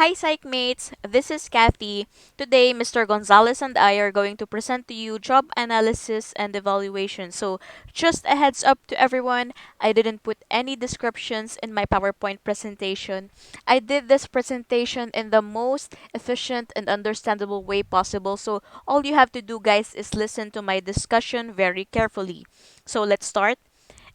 Hi, psych mates. This is Kathy. Today, Mr. Gonzalez and I are going to present to you job analysis and evaluation. So, just a heads up to everyone, I didn't put any descriptions in my PowerPoint presentation. I did this presentation in the most efficient and understandable way possible. So, all you have to do, guys, is listen to my discussion very carefully. So, let's start.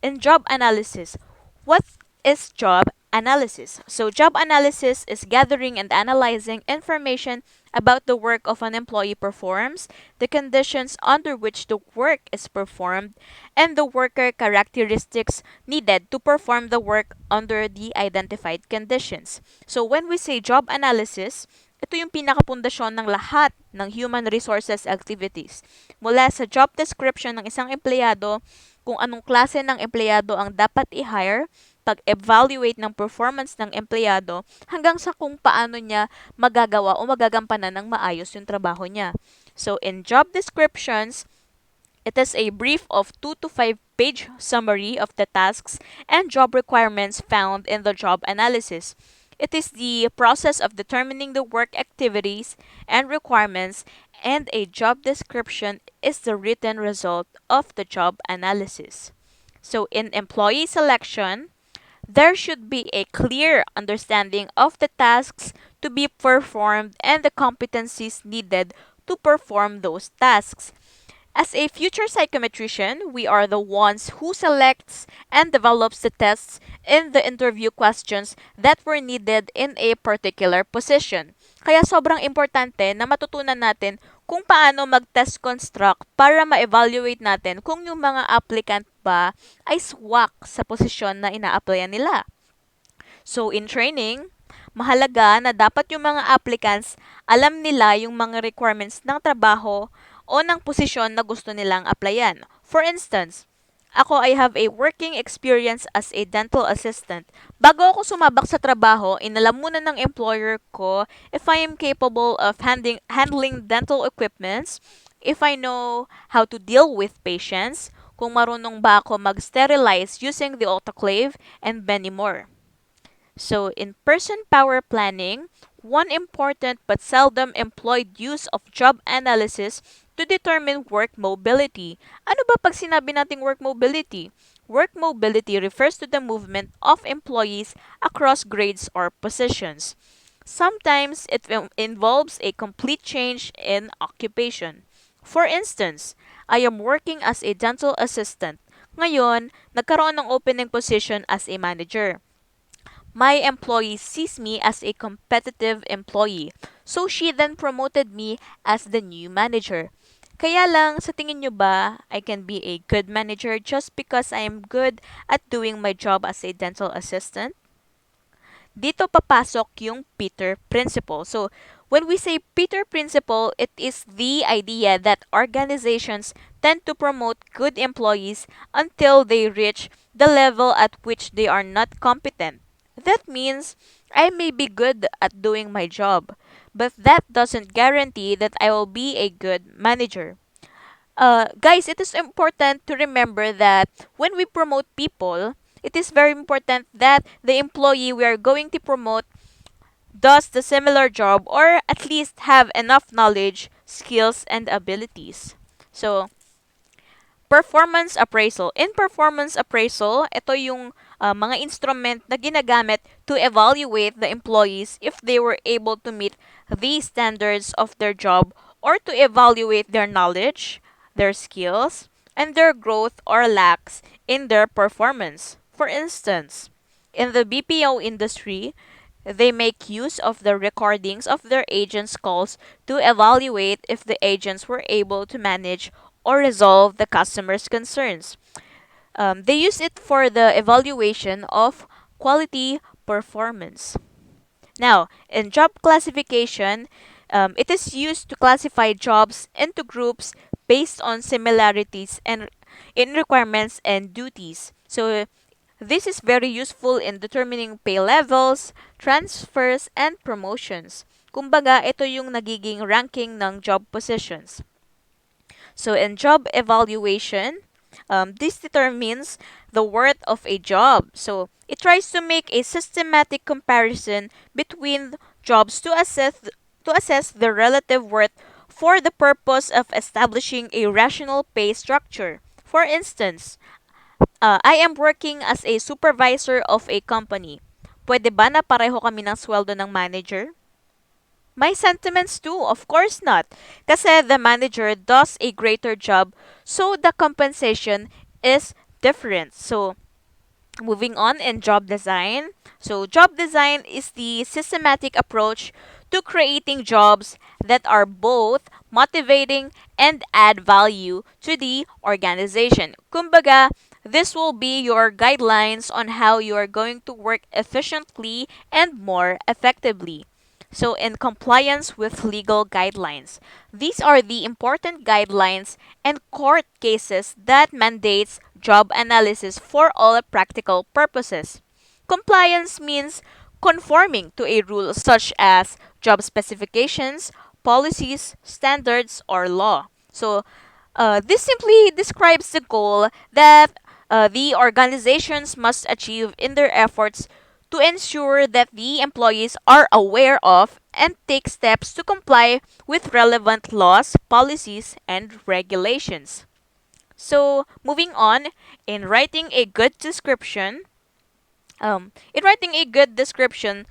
In job analysis, what is job analysis? So, job analysis is gathering and analyzing information about the work of an employee performs, the conditions under which the work is performed, and the worker characteristics needed to perform the work under the identified conditions. So, when we say job analysis, ito yung pinakapundasyon ng lahat ng human resources activities. Mula sa job description ng isang empleyado, kung anong klase ng empleyado ang dapat i-hire, pag-evaluate ng performance ng empleyado, hanggang sa kung paano niya magagawa o magagampanan ng maayos yung trabaho niya. So, in job descriptions, it is a brief of 2 to 5 page summary of the tasks and job requirements found in the job analysis. It is the process of determining the work activities and requirements, and a job description is the written result of the job analysis. So, in employee selection, there should be a clear understanding of the tasks to be performed and the competencies needed to perform those tasks. As a future psychometrician, we are the ones who selects and develops the tests in the interview questions that were needed in a particular position. Kaya sobrang importante na matutunan natin kung paano mag-test construct para ma-evaluate natin kung yung mga applicant ba ay swak sa posisyon na ina-applyan nila. So, in training, mahalaga na dapat yung mga applicants alam nila yung mga requirements ng trabaho o ng posisyon na gusto nilang applyan. For instance, ako I have a working experience as a dental assistant. Bago ako sumabak sa trabaho, inalam muna ng employer ko if I am capable of handling dental equipments, if I know how to deal with patients, kung marunong ba ako mag-sterilize using the autoclave, and many more. So, in person power planning, one important but seldom employed use of job analysis to determine work mobility. Ano ba pag sinabi nating work mobility? Work mobility refers to the movement of employees across grades or positions. Sometimes it involves a complete change in occupation. For instance, I am working as a dental assistant. Ngayon, nagkaroon ng opening position as a manager. My employee sees me as a competitive employee, so she then promoted me as the new manager. Kaya lang, sa tingin nyo ba, I can be a good manager just because I am good at doing my job as a dental assistant? Dito papasok yung Peter Principle. So, when we say Peter Principle, it is the idea that organizations tend to promote good employees until they reach the level at which they are not competent. That means I may be good at doing my job, but that doesn't guarantee that I will be a good manager. Guys, it is important to remember that when we promote people, it is very important that the employee we are going to promote does the similar job or at least have enough knowledge, skills, and abilities. So, performance appraisal. In performance appraisal, ito yung mga instrument na ginagamit to evaluate the employees if they were able to meet the standards of their job or to evaluate their knowledge, their skills, and their growth or lacks in their performance. For instance, in the BPO industry, they make use of the recordings of their agents' calls to evaluate if the agents were able to manage or resolve the customer's concerns. They use it for the evaluation of quality performance. Now, in job classification, it is used to classify jobs into groups based on similarities and in requirements and duties. So, this is very useful in determining pay levels, transfers, and promotions. Kumbaga, ito yung nagiging ranking ng job positions. So, in job evaluation, This determines the worth of a job. So it tries to make a systematic comparison between jobs to assess the relative worth for the purpose of establishing a rational pay structure. For instance, I am working as a supervisor of a company. Pwede ba na pareho kami ng sweldo ng manager? My sentiments too, of course not. Kasi the manager does a greater job, so the compensation is different. So, moving on in job design. So, job design is the systematic approach to creating jobs that are both motivating and add value to the organization. Kumbaga, this will be your guidelines on how you are going to work efficiently and more effectively. So, in compliance with legal guidelines, these are the important guidelines and court cases that mandates job analysis for all practical purposes. Compliance means conforming to a rule such as job specifications, policies, standards, or law. So, this simply describes the goal that the organizations must achieve in their efforts to ensure that the employees are aware of and take steps to comply with relevant laws, policies, and regulations. So, moving on, in writing a good description, in writing a good description,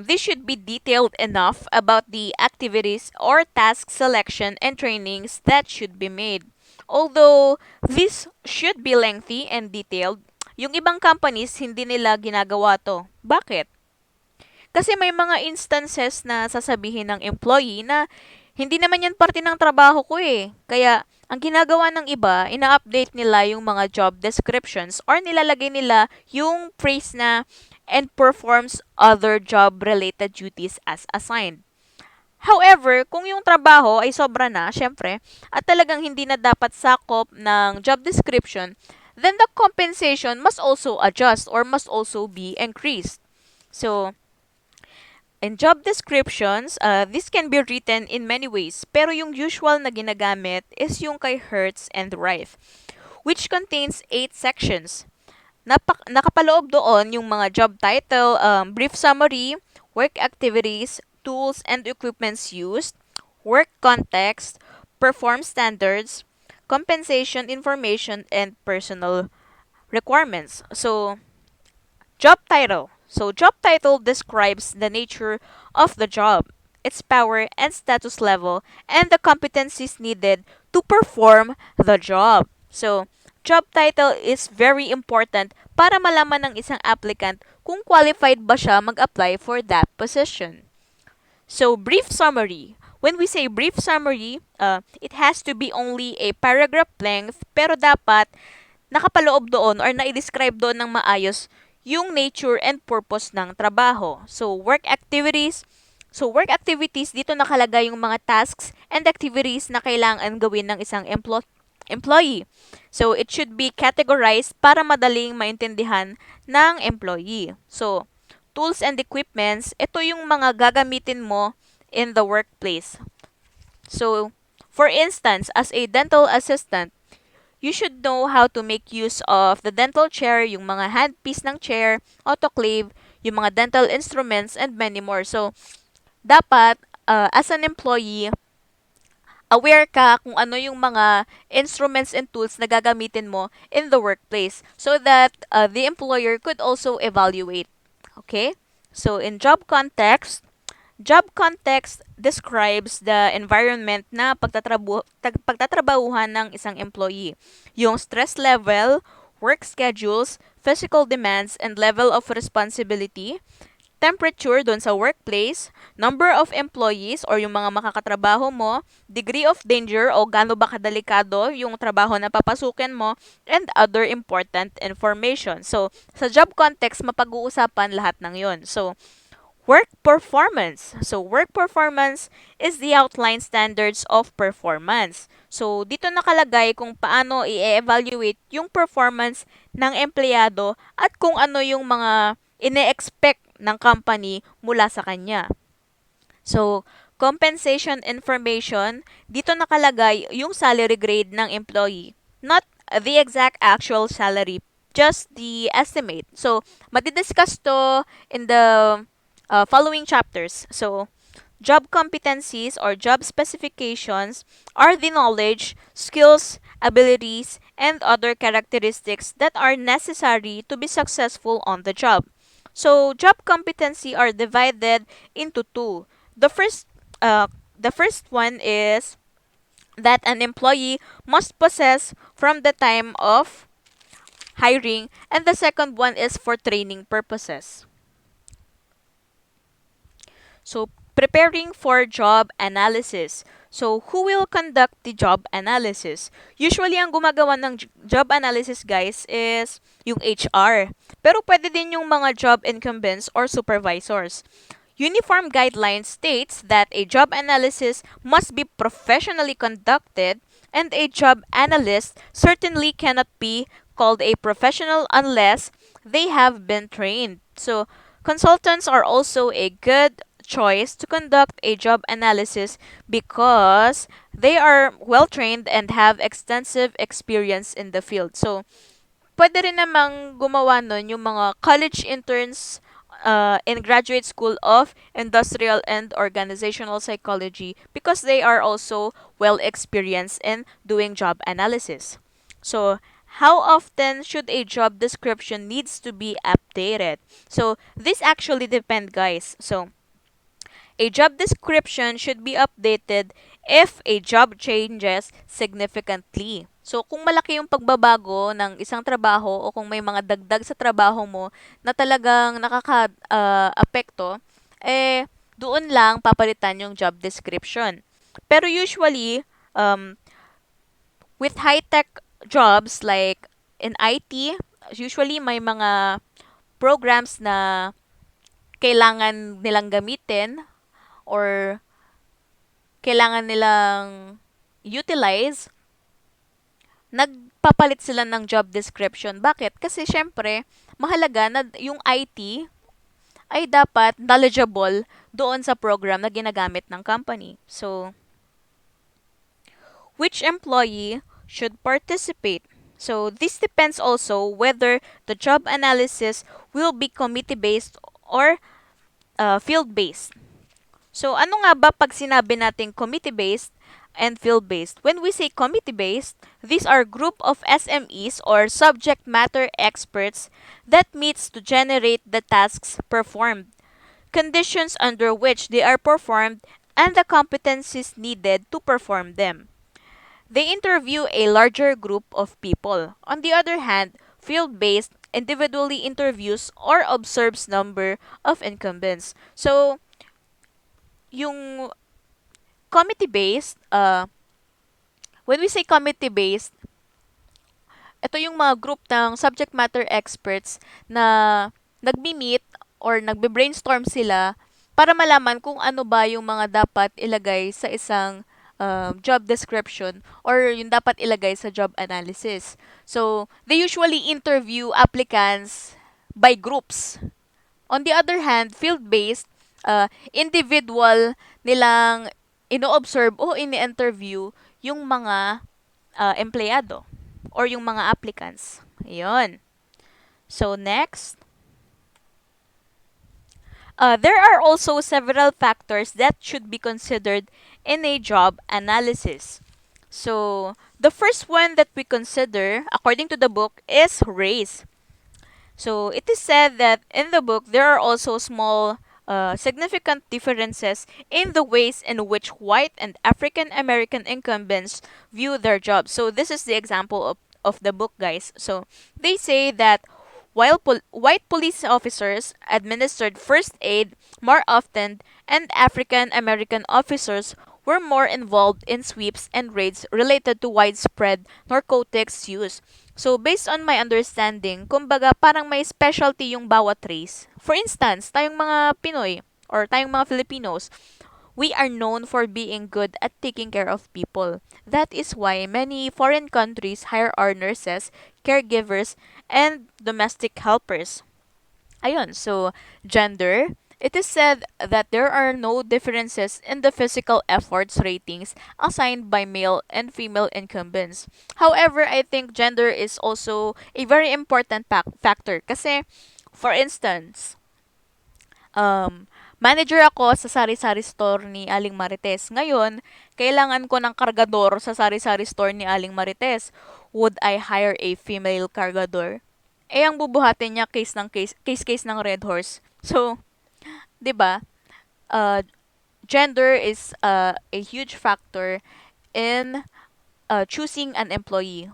this should be detailed enough about the activities or task selection and trainings that should be made. Although this should be lengthy and detailed, yung ibang companies hindi nila ginagawa to. Bakit? Kasi may mga instances na sasabihin ng employee na hindi naman yan parte ng trabaho ko eh. Kaya, ang ginagawa ng iba, ina-update nila yung mga job descriptions or nilalagay nila yung phrase na and performs other job-related duties as assigned. However, kung yung trabaho ay sobra na, syempre, at talagang hindi na dapat sakop ng job description, then the compensation must also adjust or must also be increased. So, in job descriptions, this can be written in many ways, pero yung usual na ginagamit is yung kay Hertz and Rife, which contains 8 sections. Nakapaloob doon yung mga job title, brief summary, work activities, tools and equipments used, work context, perform standards, compensation information, and personal requirements. So, job title. So, job title describes the nature of the job, its power and status level, and the competencies needed to perform the job. So, job title is very important para malaman ng isang applicant kung qualified ba siya mag-apply for that position. So, brief summary. When we say brief summary, it has to be only a paragraph length, pero dapat nakapaloob doon or na-describe doon ng maayos yung nature and purpose ng trabaho. So, work activities. So, work activities, dito nakalagay yung mga tasks and activities na kailangan gawin ng isang employee. So, it should be categorized para madaling maintindihan ng employee. So, tools and equipments, ito yung mga gagamitin mo in the workplace. So, for instance, as a dental assistant, you should know how to make use of the dental chair, yung mga handpiece ng chair, autoclave, yung mga dental instruments, and many more. So, dapat, as an employee, aware ka kung ano yung mga instruments and tools na gagamitin mo in the workplace so that the employer could also evaluate. Okay? So, in job context describes the environment na pagtatrabahuhan ng isang employee. Yung stress level, work schedules, physical demands, and level of responsibility, temperature doon sa workplace, number of employees or yung mga makakatrabaho mo, degree of danger o gaano ba kadelikado yung trabaho na papasukin mo, and other important information. So, sa job context, mapag-uusapan lahat ng yon. So, work performance. So, work performance is the outline standards of performance. So, dito nakalagay kung paano i-evaluate yung performance ng empleyado at kung ano yung mga ine-expect ng company mula sa kanya. So, compensation information, dito nakalagay yung salary grade ng employee. Not the exact actual salary, just the estimate. So, matidiscuss to in the following chapters. So, job competencies or job specifications are the knowledge, skills, abilities, and other characteristics that are necessary to be successful on the job. So, job competency are divided into two. The first, uh, the first one is that an employee must possess from the time of hiring, and the second one is for training purposes. So, preparing for job analysis. So, who will conduct the job analysis? Usually, ang gumagawa ng job analysis, guys, is yung HR. Pero pwede din yung mga job incumbents or supervisors. Uniform guidelines states that a job analysis must be professionally conducted, and a job analyst certainly cannot be called a professional unless they have been trained. So, consultants are also a good choice to conduct a job analysis because they are well trained and have extensive experience in the field. So, pwede rin namang gumawa nun yung mga college interns in Graduate School of Industrial and Organizational Psychology because they are also well experienced in doing job analysis. So, how often should a job description needs to be updated? So, this actually depend, guys. So, a job description should be updated if a job changes significantly. So, kung malaki yung pagbabago ng isang trabaho o kung may mga dagdag sa trabaho mo na talagang nakaka-apekto, doon lang papalitan yung job description. Pero usually, um, with high-tech jobs like in IT, usually may mga programs na kailangan nilang gamitin or kailangan nilang utilize, nagpapalit sila ng job description. Bakit? Kasi syempre, mahalaga na yung IT ay dapat knowledgeable doon sa program na ginagamit ng company. So, which employee should participate? So, this depends also whether the job analysis will be committee-based or field-based. So, ano nga ba pag sinabi nating committee-based and field-based? When we say committee-based, these are group of SMEs or subject matter experts that meets to generate the tasks performed, conditions under which they are performed, and the competencies needed to perform them. They interview a larger group of people. On the other hand, field-based individually interviews or observes number of incumbents. So, yung committee-based, when we say committee-based, ito yung mga group ng subject matter experts na nagmi-meet or nagbe-brainstorm sila para malaman kung ano ba yung mga dapat ilagay sa isang job description or yung dapat ilagay sa job analysis. So, they usually interview applicants by groups. On the other hand, field-based, individual nilang ino-observe o ini-interview yung mga empleyado or yung mga applicants. Ayun. So, next. There are also several factors that should be considered in a job analysis. So, the first one that we consider, according to the book, is race. So, it is said that in the book, there are also small, significant differences in the ways in which white and African American incumbents view their jobs. So, this is the example of the book, guys. So, they say that while white police officers administered first aid more often, and African American officers were more involved in sweeps and raids related to widespread narcotics use. So, based on my understanding, kumbaga parang may specialty yung bawat race. For instance, tayong mga Pinoy or tayong mga Filipinos, we are known for being good at taking care of people. That is why many foreign countries hire our nurses, caregivers, and domestic helpers. Ayun, so gender, It is said that there are no differences in the physical efforts ratings assigned by male and female incumbents. However, I think gender is also a very important factor kasi, for instance, manager ako sa sari-sari store ni Aling Marites. Ngayon, kailangan ko ng kargador sa sari-sari store ni Aling Marites. Would I hire a female kargador? Eh, ang bubuhatin niya case ng Red Horse. So, 'di ba? Uh, Gender is a huge factor in choosing an employee.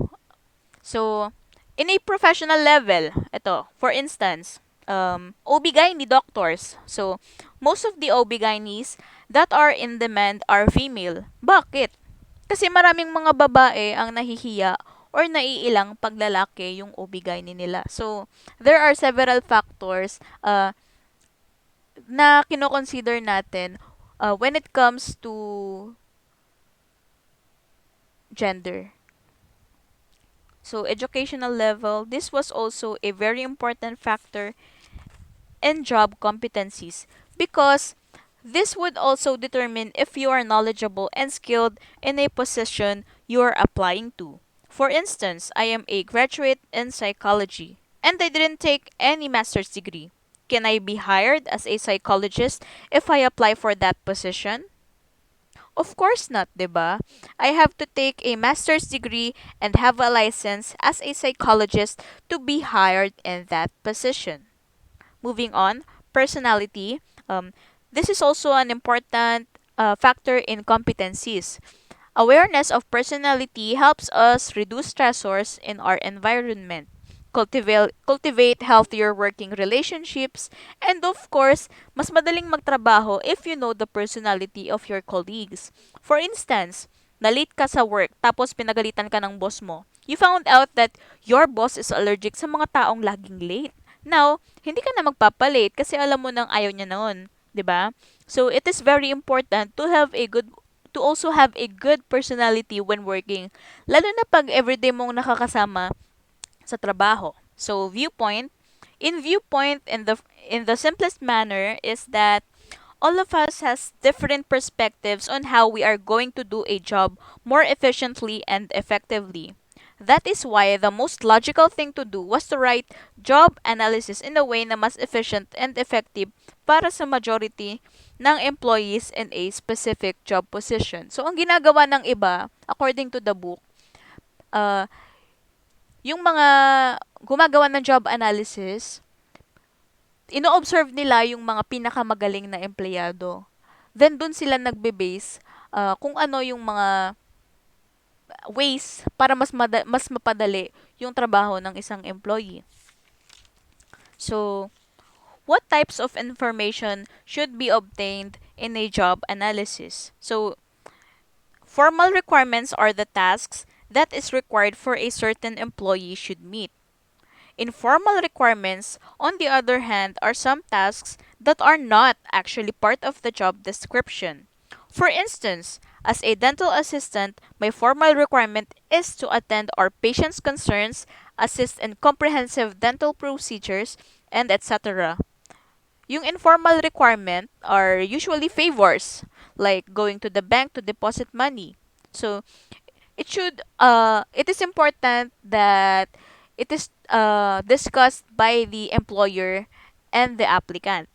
So, in a professional level, ito, for instance, OB-GYN doctors. So, most of the OB-GYNs that are in demand are female. Bakit? Kasi maraming mga babae ang nahihiya or naiilang pag lalaki yung OB-GYN nila. So, there are several factors na kino-consider natin when it comes to gender. So, educational level, this was also a very important factor in job competencies because this would also determine if you are knowledgeable and skilled in a position you are applying to. For instance, I am a graduate in psychology and I didn't take any master's degree. Can I be hired as a psychologist if I apply for that position? Of course not, 'di ba? I have to take a master's degree and have a license as a psychologist to be hired in that position. Moving on, personality. This is also an important factor in competencies. Awareness of personality helps us reduce stressors in our environment, cultivate healthier working relationships, and of course, mas madaling magtrabaho if you know the personality of your colleagues. For instance, na-late ka sa work tapos pinagalitan ka ng boss mo. You found out that your boss is allergic sa mga taong laging late. Now, hindi ka na magpapalate kasi alam mo nang ayaw niya noon, 'di ba? So, it is very important to also have a good personality when working, lalo na pag everyday mong nakakasama sa trabaho. So, viewpoint in the simplest manner is that all of us has different perspectives on how we are going to do a job more efficiently and effectively. That is why the most logical thing to do was to write job analysis in a way na mas efficient and effective para sa majority ng employees in a specific job position. So, ang ginagawa ng iba, according to the book, uh, yung mga gumagawa ng job analysis, ino-observe nila yung mga pinakamagaling na empleyado. Then, dun sila nagbe-base kung ano yung mga ways para mas mapadali yung trabaho ng isang employee. So, what types of information should be obtained in a job analysis? So, formal requirements are the tasks that is required for a certain employee should meet. Informal requirements, on the other hand, are some tasks that are not actually part of the job description. For instance, as a dental assistant, my formal requirement is to attend our patients' concerns, assist in comprehensive dental procedures, and etc. Yung informal requirement are usually favors, like going to the bank to deposit money. So, it is important that it is discussed by the employer and the applicant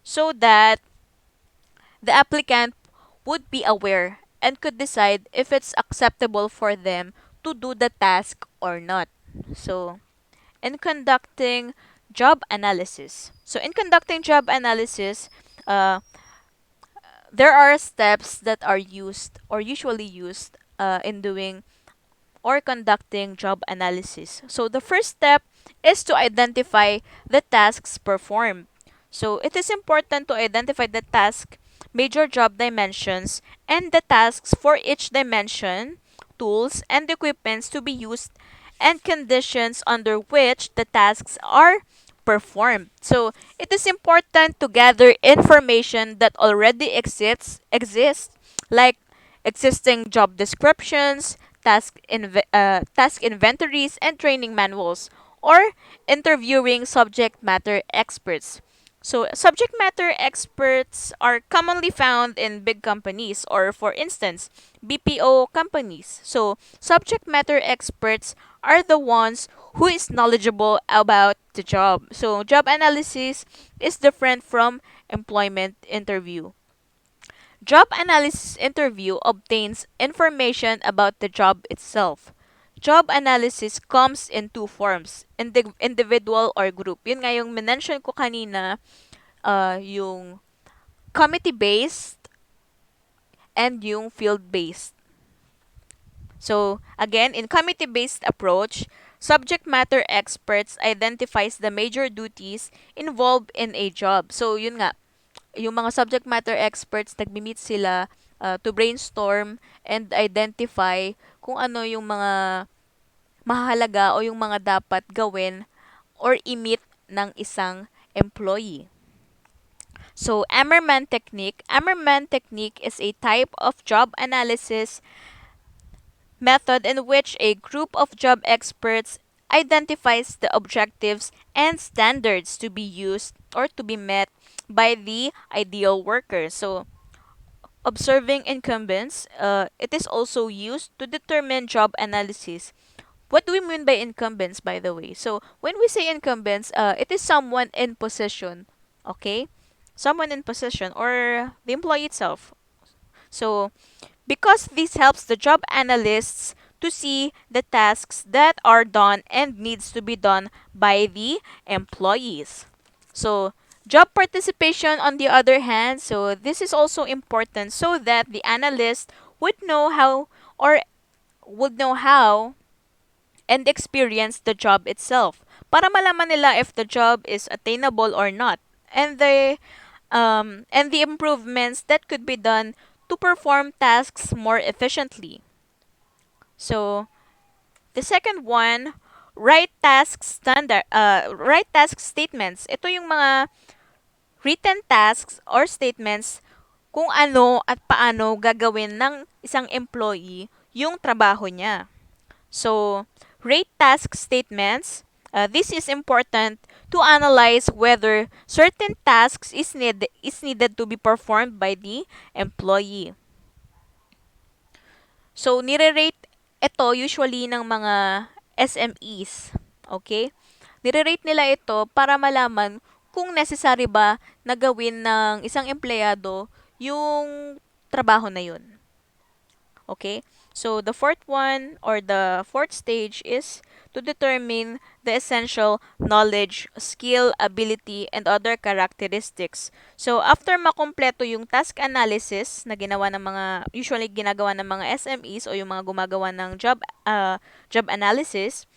so that the applicant would be aware and could decide if it's acceptable for them to do the task or not. So, in conducting job analysis. So, in conducting job analysis, uh, there are steps that are used or usually used in doing or conducting job analysis. So the first step is to identify the tasks performed. So it is important to identify the task, major job dimensions, and the tasks for each dimension, tools, and equipments to be used, and conditions under which the tasks are performed. So it is important to gather information that already exists, like existing job descriptions, task inventories, and training manuals, or interviewing subject matter experts. So, subject matter experts are commonly found in big companies or, for instance, BPO companies. So, subject matter experts are the ones who is knowledgeable about the job. So, job analysis is different from employment interview. Job analysis interview obtains information about the job itself. Job analysis comes in two forms, individual or group. Yun nga yung mention ko kanina, yung committee-based and yung field-based. So, again, in committee-based approach, subject matter experts identifies the major duties involved in a job. So, yun nga, yung mga subject matter experts, nagmi-meet sila to brainstorm and identify kung ano yung mga mahalaga o yung mga dapat gawin or i-meet ng isang employee. So, Ammerman technique is a type of job analysis method in which a group of job experts identifies the objectives and standards to be used or to be met by the ideal worker. So, observing incumbents, it is also used to determine job analysis. What do we mean by incumbents, by the way? So, when we say incumbents, it is someone in position, okay? Someone in position or the employee itself. So, because this helps the job analysts to see the tasks that are done and needs to be done by the employees. So, job participation on the other hand, so this is also important so that the analyst would know how or would know how and experience the job itself para malaman nila if the job is attainable or not and the improvements that could be done to perform tasks more efficiently. So, the second one, write task statements. Ito yung mga written tasks or statements kung ano at paano gagawin ng isang employee yung trabaho niya. So, rate task statements. This is important to analyze whether certain tasks is needed to be performed by the employee. So, nire-rate ito usually ng mga SMEs. Okay? Nire-rate nila ito para malaman kung necessary ba na gawin ng isang empleyado yung trabaho na yun. Okay? So, the fourth one or the fourth stage is to determine the essential knowledge, skill, ability, and other characteristics. So, after makumpleto yung task analysis na ginawa ng mga, usually ginagawa ng mga SMEs o yung mga gumagawa ng job analysis,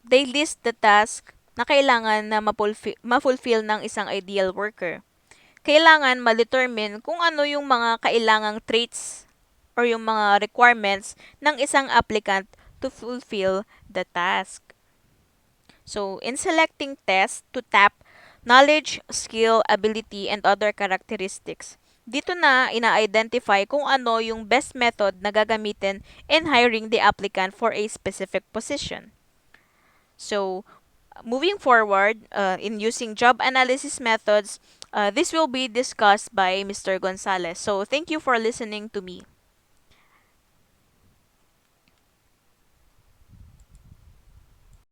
they list the task na kailangan na ma-fulfill ng isang ideal worker. Kailangan ma-determine kung ano yung mga kailangang traits or yung mga requirements ng isang applicant to fulfill the task. So, in selecting tests to tap knowledge, skill, ability, and other characteristics, dito na ina-identify kung ano yung best method na gagamitin in hiring the applicant for a specific position. So, moving forward, in using job analysis methods, this will be discussed by Mr. Gonzalez. So, thank you for listening to me.